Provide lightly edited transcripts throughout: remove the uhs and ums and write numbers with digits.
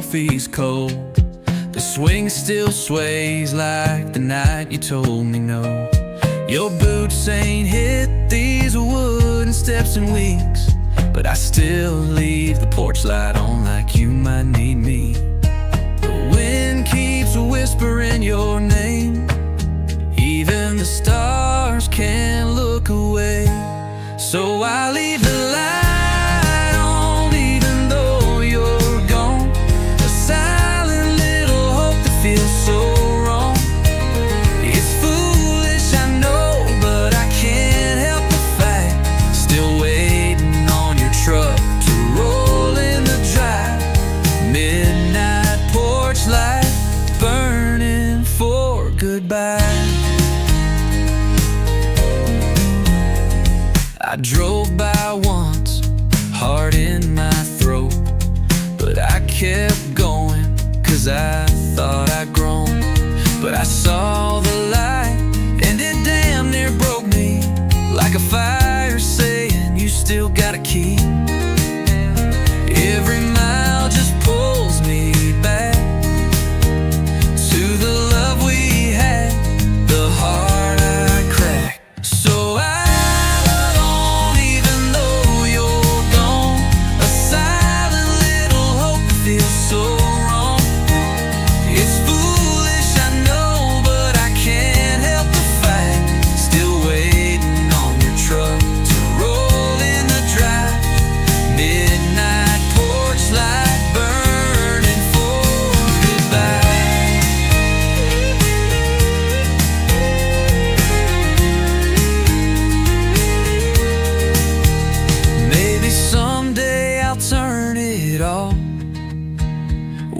coffee's cold. The swing still sways like the night you told me no. Your boots ain't hit these wooden steps in weeks, but I still leave the porch light on like you might need me. The wind keeps whispering your name, even the stars can't look away. So I leave the light on even though you're gone, a silent little hope that feels so wrong. It's foolish, I know, but I can't help the fact, still waiting on your truck to roll in the drive. Midnight porch light burning for goodbye. I drove by once, heart in my throat, but I kept going, cause I thought I'd grown. But I saw the light, and it damn near broke me, like a fire saying you still got a key. Every mile just pulls me back to the love we had, the heart I cracked. So I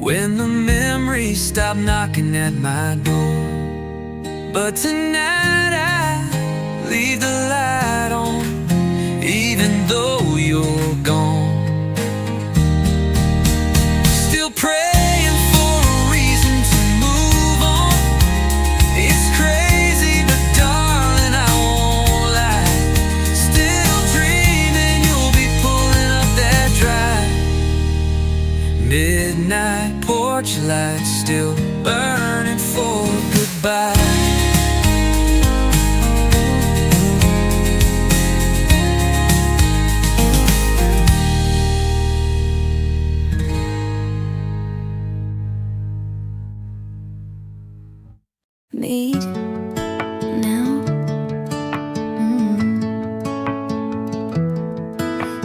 when the memories stop knocking at my door. But tonight I leave the light on, even though you're gone. Still praying for a reason to move on. It's crazy, but darling, I won't lie. Still dreaming you'll be pulling up that drive. Midnight porch light still burning for goodbye. Meet now.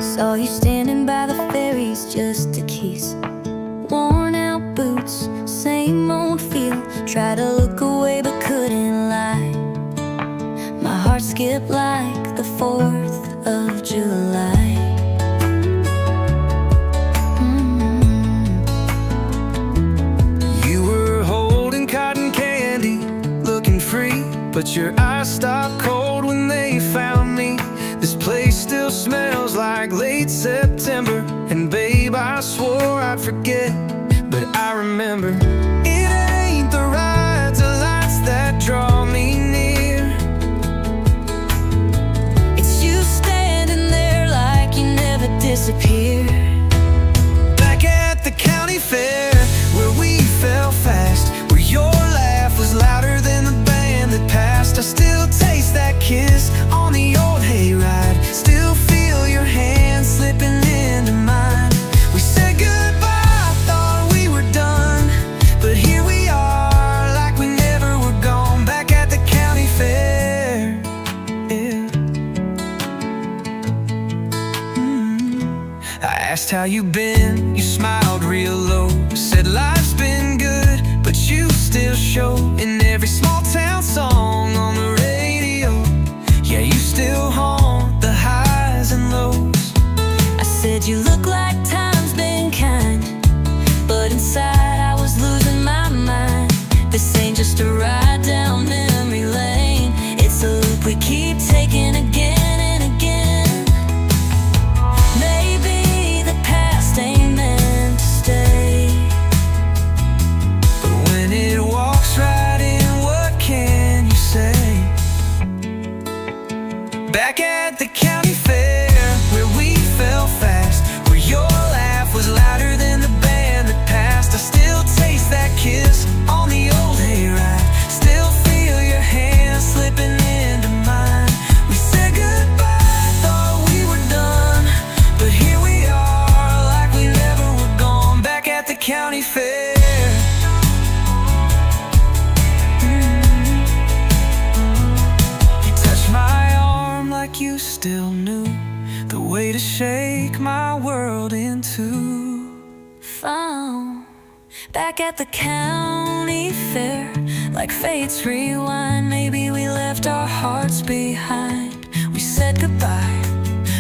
Saw you standing by the ferries just a kiss. Worn out boots, same old feel. Tried to look away but couldn't lie. My heart skipped like the 4th of July. You were holding cotton candy, looking free, but your eyes stopped cold when they found me. This place still smells like late September, and babe, I swore I'd forget, but I remember. It ain't the rides or lights that draw me near. It's you standing there like you never disappear. Back at the county fair, where we fell fast, where your laugh was louder than the band that passed. I still taste that kiss on the old hayride, still feel your hand slipping into mine. We said goodbye, thought we were done, but here we are like we never were gone. Back at the county fair, yeah. I asked how you been, you smiled real low, said life's been good, but you still show in every small town song on the radio. Yeah, you still haunt the highs and lows. I said you look like time's been kind, but inside I was losing my mind. This ain't just a ride down memory lane, it's a loop we keep taking again and again. Maybe the past ain't meant to stay, but when it walks right in, what can you say? Back at the county fair, where we fell fast, where your laugh was louder than the band that passed. I kiss on the old hayride. Still feel your hand slipping into mine. We said goodbye, thought we were done, but here we are like we never were gone. Back at the county fair. You touched my arm like you still knew the way to shake my world in two. Found back at the county fair, like fate's rewind. Maybe we left our hearts behind. We said goodbye,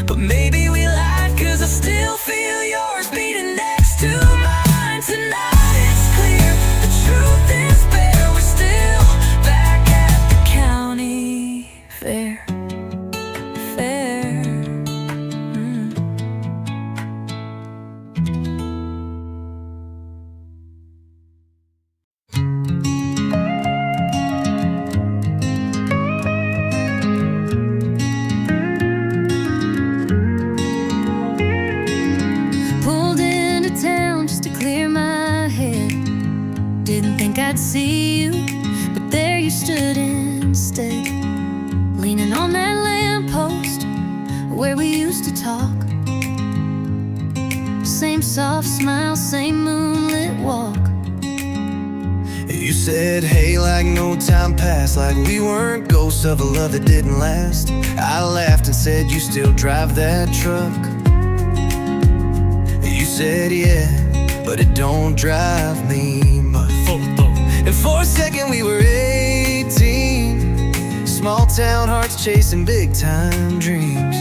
but maybe we lied, 'cause I still feel yours beating next to mine. Tonight it's clear, the truth is bare. We're still back at the county fair. I'd see you, but there you stood instead, leaning on that lamppost where we used to talk. Same soft smile, same moonlit walk. You said hey like no time passed, like we weren't ghosts of a love that didn't last. I laughed and said you still drive that truck. You said yeah, but it don't drive me much. And for a second we were 18, small town hearts chasing big time dreams.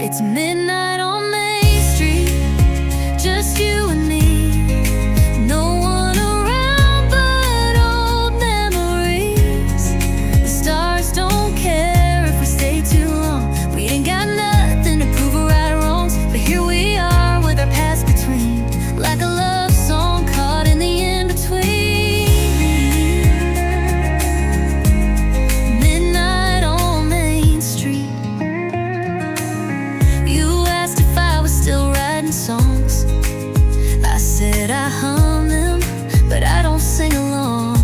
It's midnight on Main Street, just you and me. No one around but old memories. The stars don't care if we stay too long. We ain't got nothing to prove or right or wrongs, but here we are with our past between, like a love song caught in the in-between. Songs. I said I hum them, but I don't sing along.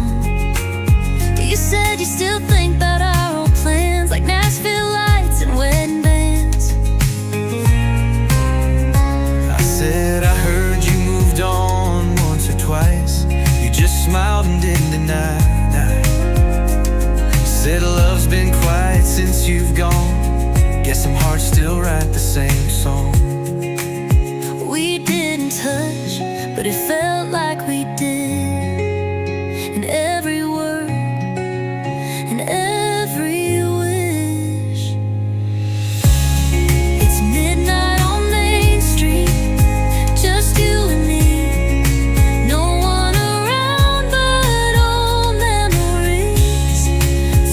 You said you still think about our old plans, like Nashville lights and wedding bands. I said I heard you moved on once or twice. You just smiled and didn't deny. You said love's been quiet since you've gone. Guess some hearts still write the same song. We didn't touch, but it felt like we did. And every word and every wish. It's midnight on Main Street, just you and me. No one around but old memories.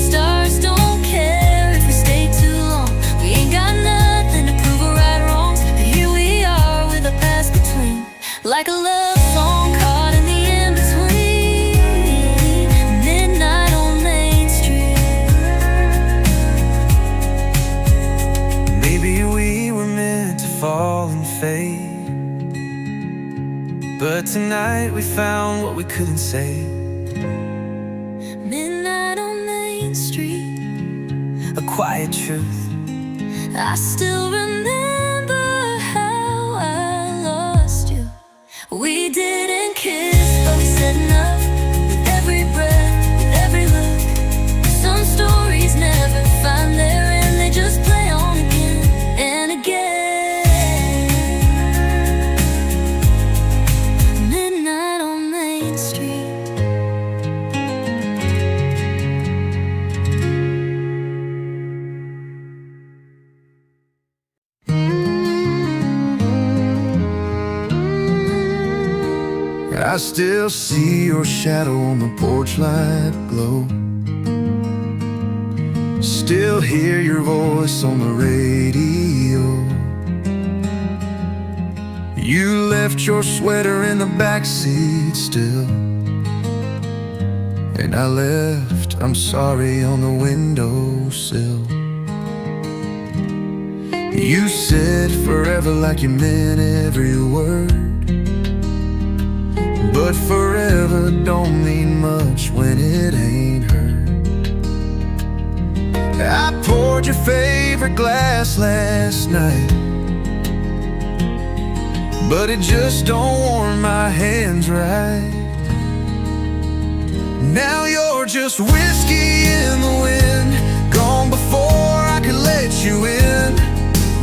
Stars don't care if we stay too long. We ain't got nothing to prove or right or wrongs, but here we are with a past between, like a love song caught in the in-between. Midnight on Main Street. Maybe we were meant to fall and fade, but tonight we found what we couldn't say. Midnight on Main Street. A quiet truth. I still remember how I lost you. We didn't kiss, but we said enough. With every breath, with every look. Some stories never find their end, they just play on again and again. Midnight on Main Street. I still see your shadow on the porch light glow. Still hear your voice on the radio. You left your sweater in the backseat still, and I left I'm sorry on the windowsill. You said forever like you meant every word, but forever don't your favorite glass last night, but it just don't warm my hands right. Now you're just whiskey in the wind, gone before I could let you in.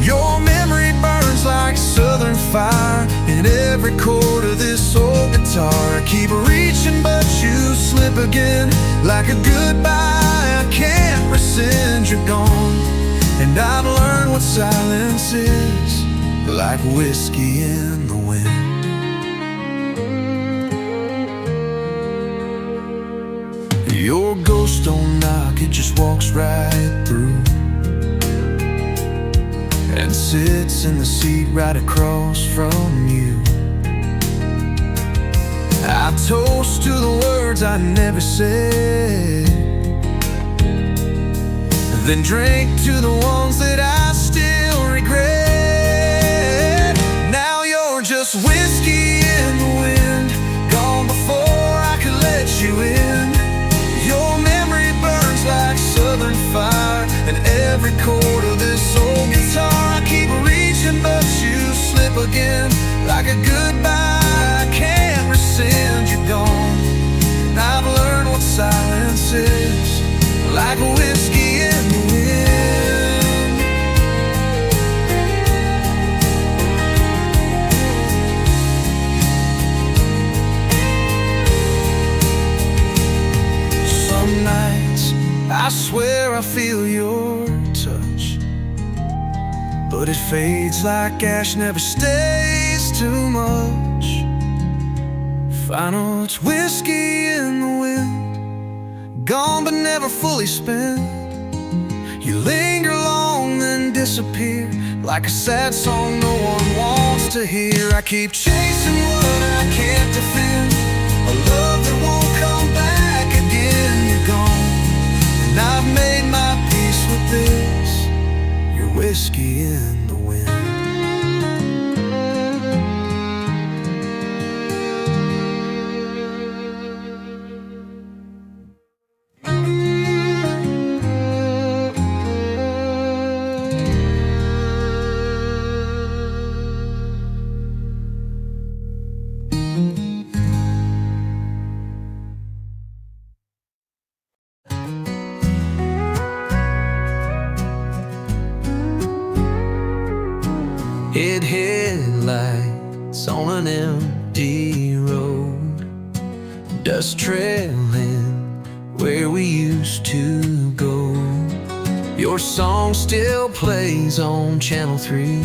Your memory burns like southern fire in every chord of this old guitar. I keep reaching but you slip again, like a goodbye I can't rescind. You're gone, and I've learned what silence is, like whiskey in the wind. Your ghost don't knock, it just walks right through and sits in the seat right across from you. I toast to the words I never said, then drink to the ones that I still regret. Now you're just whiskey in the wind, gone before I could let you in. Your memory burns like southern fire in every chord of this old guitar. I keep reaching but you slip again, like a goodbye I can't rescind. You're gone, and I've learned what silence is, like whiskey in the wind. Some nights I swear I feel your touch, but it fades like ash, never stays too much. Final, it's whiskey in the wind, gone but never fully spent. You linger long then disappear, like a sad song no one wants to hear. I keep chasing what I can't defend, a love that won't come back again. You're gone, and I've made my peace with this, your whiskey in the wind. It headlights on an empty road, dust trailing where we used to go. Your song still plays on Channel 3,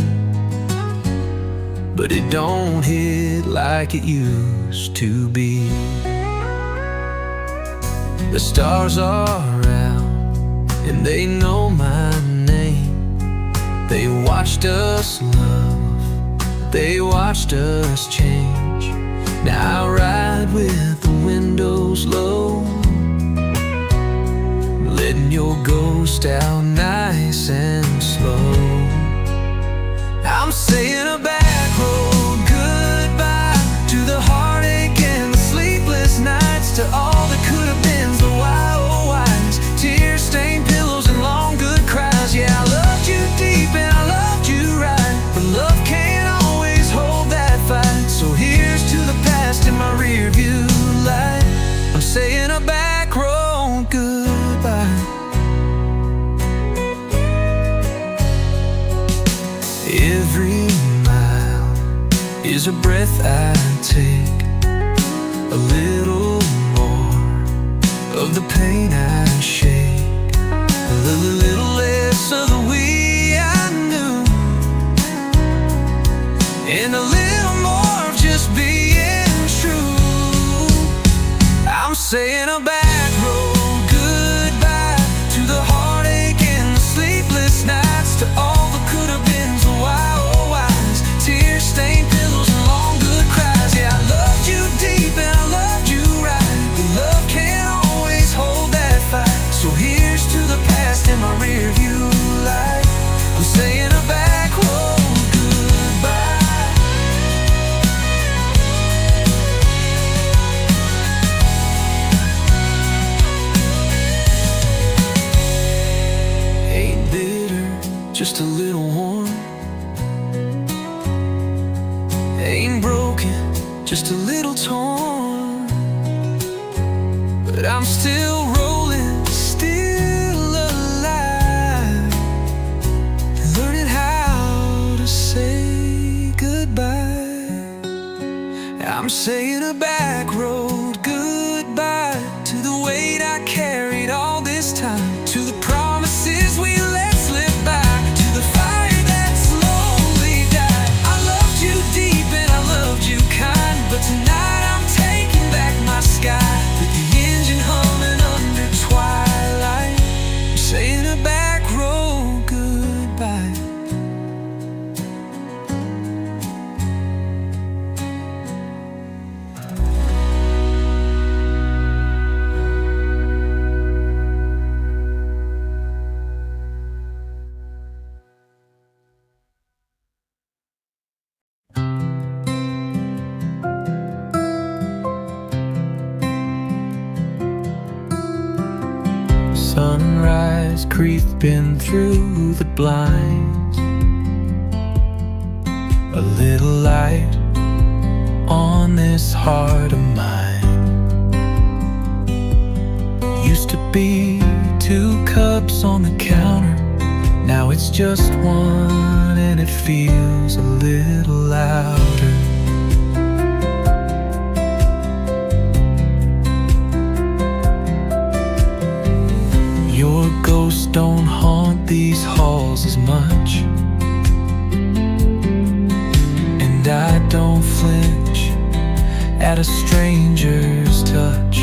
but it don't hit like it used to be. The stars are out and they know my name. They watched us love, they watched us change. Now I ride with the windows low, letting your ghost out nice and slow. I'm saying a backroad goodbye to the heartache and the sleepless nights, to all that could have been, the why oh whys, tear-stained pillows and long good cries. Yeah, I loved you deep and I loved you right, but love can't always hold that fight. So here's to the past in my rear view light. I'm saying a backroad goodbye. Every mile is a breath I take, a little more of the pain I shake, a little less of the we I knew, and a little more of just being true. I'm saying a backroad goodbye to the heartache and the sleepless nights, to all the could have been, the why oh whys, tear-stained pillows and long good cries. Yeah, I loved you deep and I loved you right, but love can't always hold that fight. So here's to the past in my rear view light. I'm saying a backroad goodbye. just a little worn. Ain't broken, just a little torn. But I'm still rolling, still alive, learning how to say goodbye. I'm saying a back road goodbye to the weight I carried all this time, to the promises we let slip by, to the fire that slowly died. I loved you deep and I loved you kind, but tonight I'm taking back my sky, with the engine humming under twilight. I'm saying a back road goodbye. Sunrise creeping through the blinds, a little light on this heart of mine. Used to be 2 cups on the counter, now it's just 1 and it feels a little louder. Your ghosts don't haunt these halls as much, and I don't flinch at a stranger's touch.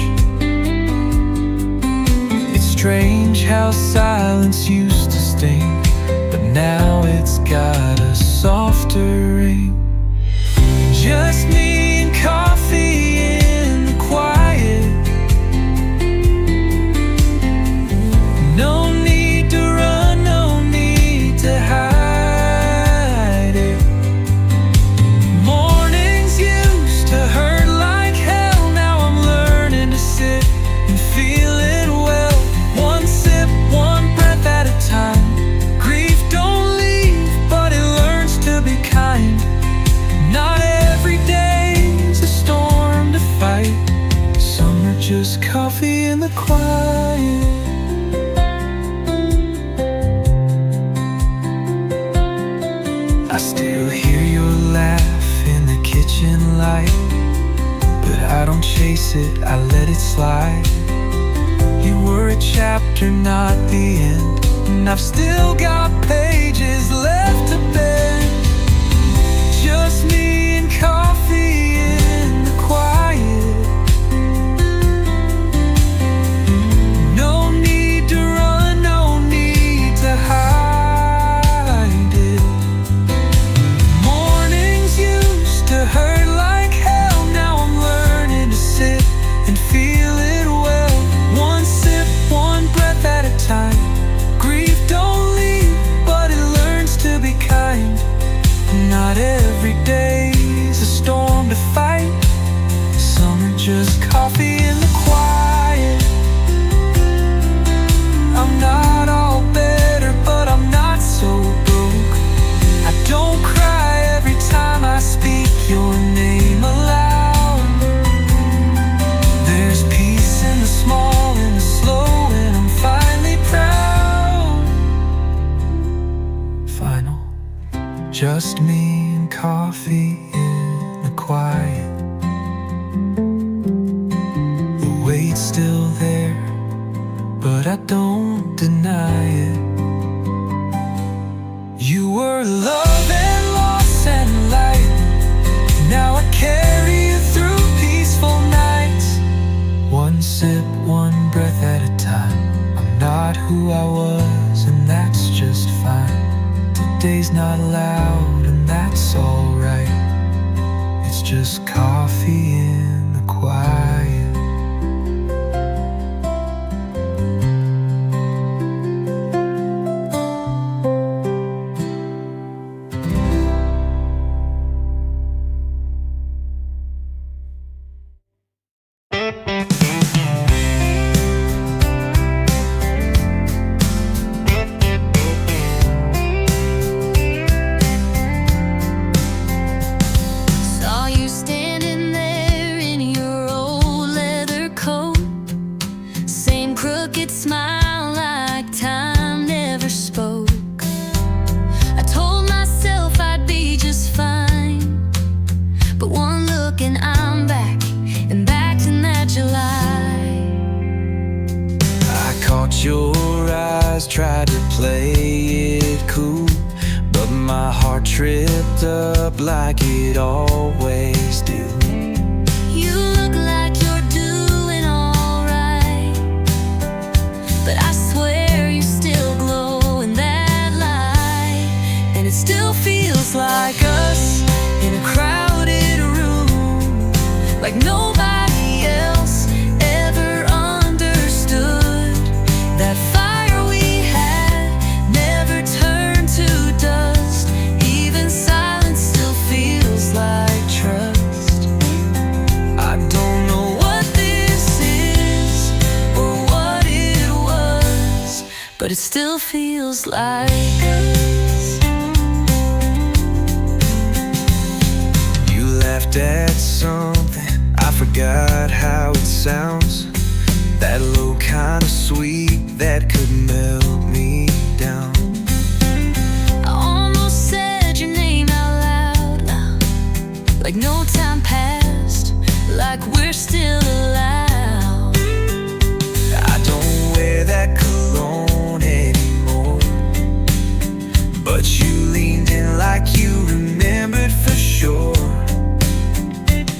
It's strange how silence used to sting, but now it's got a softer ring. Just me and coffee in the quiet. No need to run, no need to hide it. Mornings used to hurt like hell, now I'm learning to sit and feel it well. 1 sip, 1 breath at a time. Grief don't leave, but it learns to be kind. Not every day's a storm to fight. Some are just coffee in the quiet. I still hear your laugh in the kitchen light, but I don't chase it, I let it slide. You were a chapter, not the end, and I've still got pages left to bend. Just me and coffee in the quiet. No need to run, no need to hide it. Mornings used to hurt like hell, now I'm learning to sit and feel it well. 1 sip, 1 breath at a time. Grief don't leave, but it learns to be kind. Not every day's a storm to fight. Some are just coffee in the quiet. I'm not all better, but I'm not so broke. I don't cry every time I speak your name aloud. There's peace in the small and the slow, and I'm finally proud. Final. Just me and coffee in the quiet. The weight's still there, but I don't deny it. You were love and loss and light. Now I carry you through peaceful nights. 1 sip, 1 breath at a time. I'm not who I was, and that's just fine. Today's not loud, and that's alright. It's just coffee in the quiet. my heart tripped up like it always do. You look like you're doing alright, but I swear you still glow in that light. And it still feels like us in a crowded room, like nobody else ever understood. That fire we had never turned to dust. Even silence still feels like trust. I don't know what this is or what it was, but it still feels like us. You laughed at something, I forgot how it sounds. That low kind of sweet that could melt me down. I almost said your name out loud, like no time passed, like we're still allowed. I don't wear that cologne anymore, but you leaned in like you remembered for sure.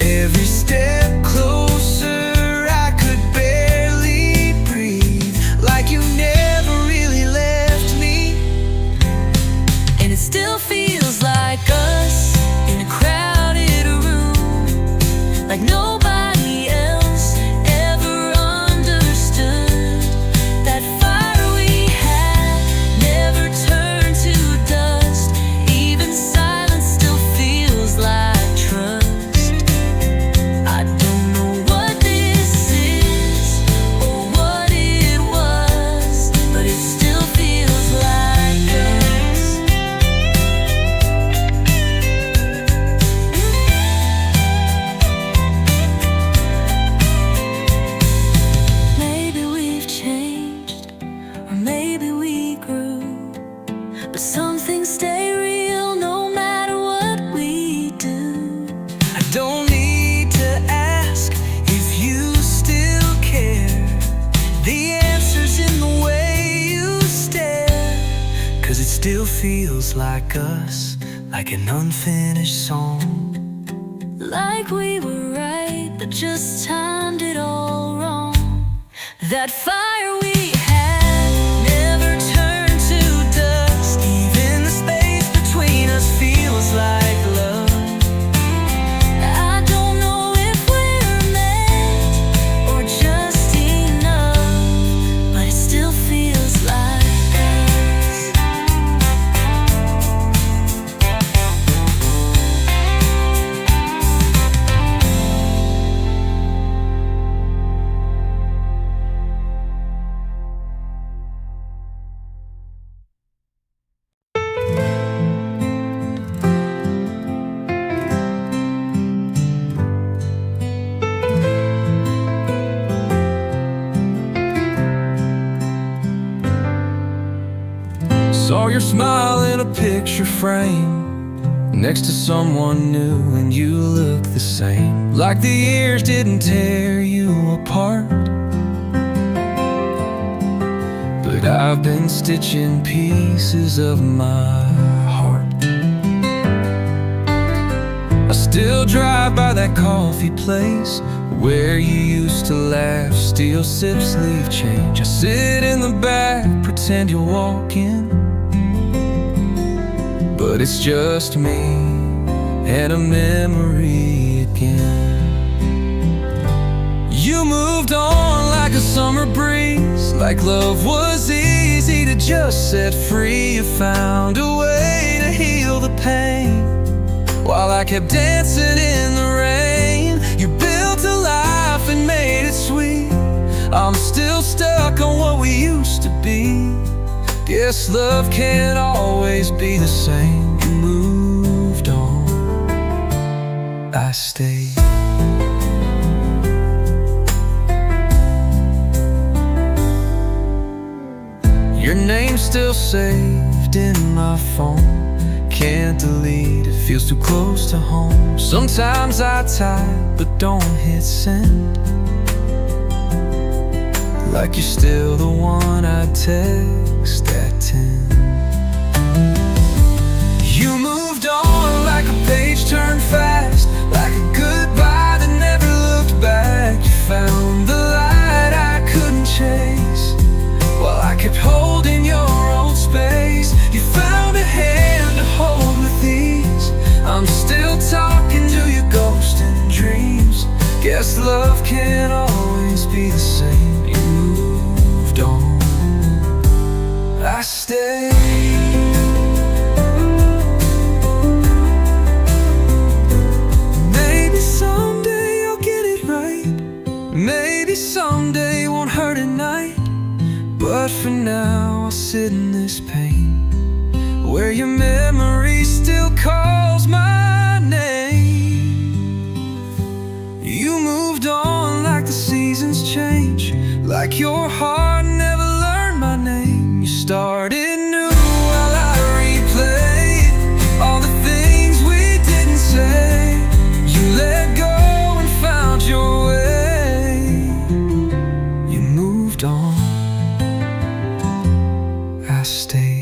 Every step closer, I could barely breathe, like you never really left me. And it still feels like us in a crowded room, like nobody else ever understood. That fire we had never turned to dust. Even silence still feels like trust. I don't know what this is or what it was, but it still feels like us. Maybe we've changed, or maybe we grew, but some things stay real no matter what we do. I don't need to ask if you still care. The answer's in the way you stare. 'Cause it still feels like us, like an unfinished song. Like we were right, but just timed it all wrong. That fire we had never turned to dust. Even the space between us feels like love. I don't know if we're meant or just enough, but it still feels like us. Saw your smile in a picture frame next to someone new, and you look the same. Like the years didn't tear you apart, but I've been stitching pieces of my heart. I still drive by that coffee place where you used to laugh, steal sips, leave change. I sit in the back, pretend you're walking, but it's just me and a memory again. You moved on like a summer breeze, like love was easy to just set free. You found a way to heal the pain while I kept dancing in the rain. You built a life and made it sweet. I'm still stuck on what we used to be. Guess love can't always be the same. You moved on, I stayed. Your name's still saved in my phone. Can't delete, it feels too close to home. Sometimes I type but don't hit send, like you're still the one I text at 10. But for now I'll sit in this pain, where your memory still calls my name. You moved on like the seasons change, like your heart never learned my name. You started new while I replayed all the things we didn't say. You let go and found your way. You moved on, I stayed.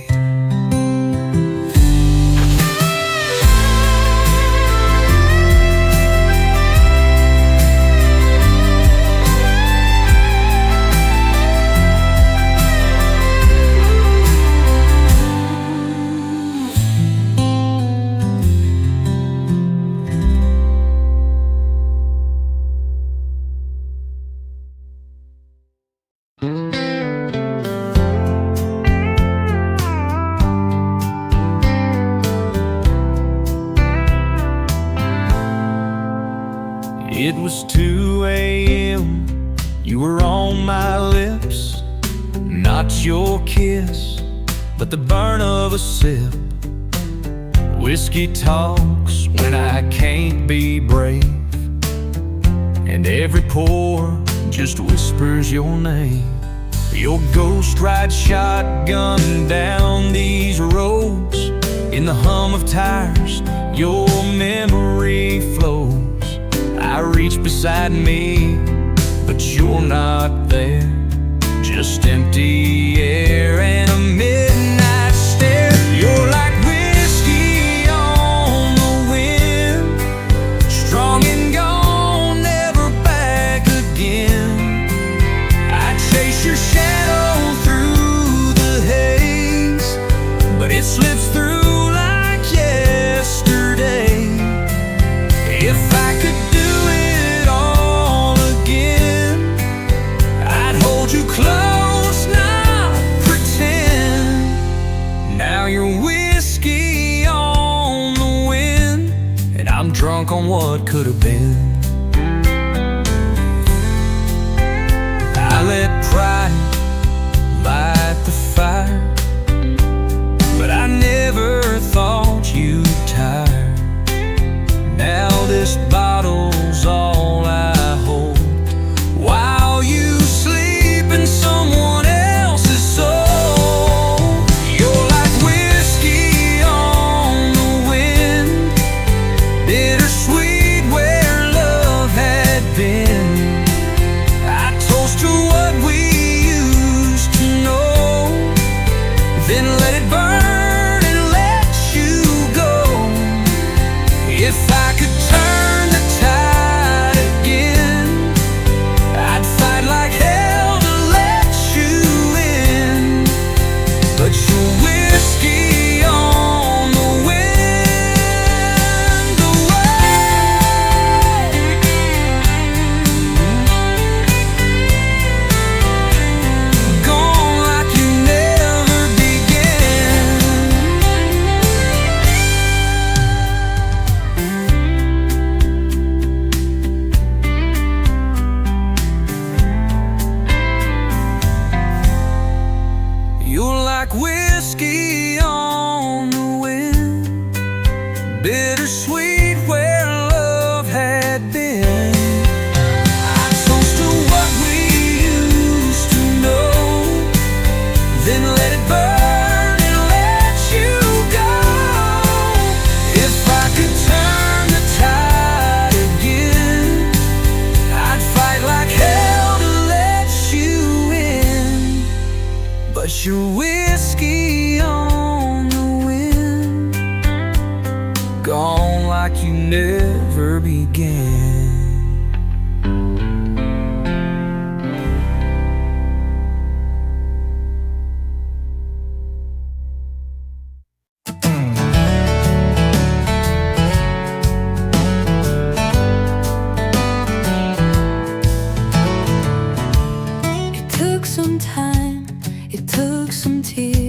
It was 2 a.m. You were on my lips, not your kiss, but the burn of a sip. Whiskey talks when I can't be brave, and every pour just whispers your name. Your ghost rides shotgun down these roads. In the hum of tires, your memory flows. I reach beside me, but you're not there. Just empty air and a midnight stare. You're like whiskey on the wind, strong and gone, never back again. I chase your shadow through the haze, but it slips through like yesterday. If I could close, not pretend. Now you're whiskey on the wind, and I'm drunk on what could have been. I let pride light the fire, but I never thought you'd tire. Now this bottle's all I hold, while you in someone else's soul. You're like whiskey on the wind, bittersweet where love had been. I toast to what we used to know, then let it burn and let you go. If I could turn the tide again, I'd fight like hell. But you're whiskey on the wind away. Gone like you never began. You're like whiskey on the wind, bittersweet where love had been. I toast to what we used to know, then let it burn and let you go. If I could turn the tide again, I'd fight like hell to let you in. But you're whiskey on the wind, gone like you never began. It took some time, it took some tears.